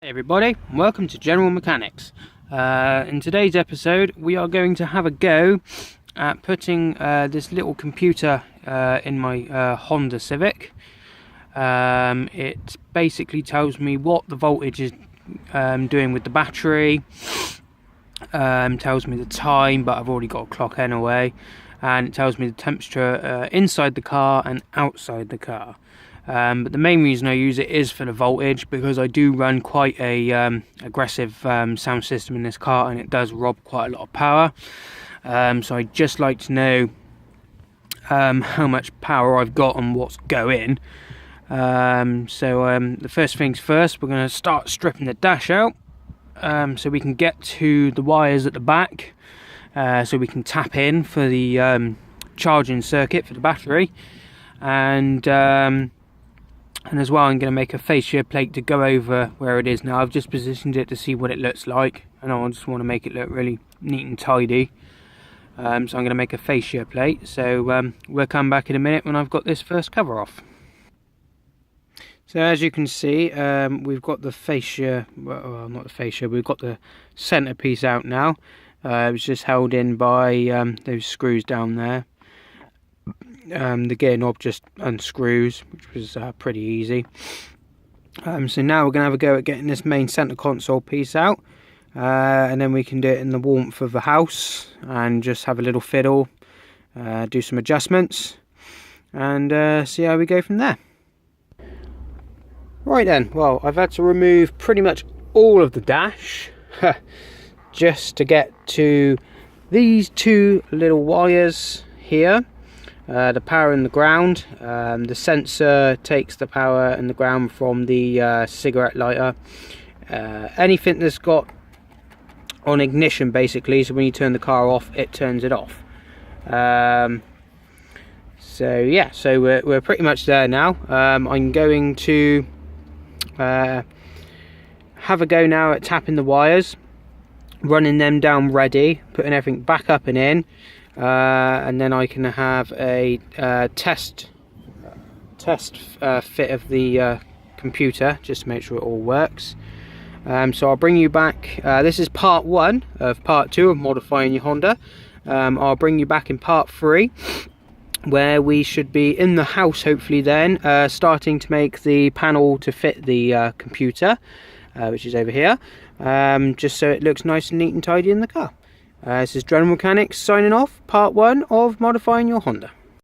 Hey everybody, welcome to General Mechanics. In today's episode we are going to have a go at putting this little computer in my Honda Civic. It basically tells me what the voltage is doing with the battery, tells me the time, but I've already got a clock anyway, and it tells me the temperature inside the car and outside the car. But the main reason I use it is for the voltage, because I do run quite a aggressive sound system in this car, and it does rob quite a lot of power. So I'd just like to know how much power I've got and what's going. The first things first, we're going to start stripping the dash out so we can get to the wires at the back, so we can tap in for the charging circuit for the battery. And as well, I'm going to make a fascia plate to go over where it is now. I've just positioned it to see what it looks like, and I just want to make it look really neat and tidy. So I'm going to make a fascia plate. So we'll come back in a minute when I've got this first cover off. So as you can see, we've got the fascia, well, not the fascia, we've got the centerpiece out now. It was just held in by those screws down there. The gear knob just unscrews, which was pretty easy. So now we're going to have a go at getting this main center console piece out, and then we can do it in the warmth of the house and just have a little fiddle, do some adjustments, and see how we go from there. Right then, well, I've had to remove pretty much all of the dash just to get to these two little wires here. The power and the ground. The sensor takes the power and the ground from the cigarette lighter. Anything that's got on ignition, basically, so when you turn the car off, it turns it off. So yeah, so we're pretty much there now. I'm going to have a go now at tapping the wires, running them down ready, putting everything back up and in. And then I can have a test fit of the computer, just to make sure it all works. So I'll bring you back. This is part 1 of part 2 of modifying your Honda. I'll bring you back in part 3, where we should be in the house hopefully then, starting to make the panel to fit the computer, which is over here, just so it looks nice and neat and tidy in the car. This is General Mechanics signing off, part 1 of modifying your Honda.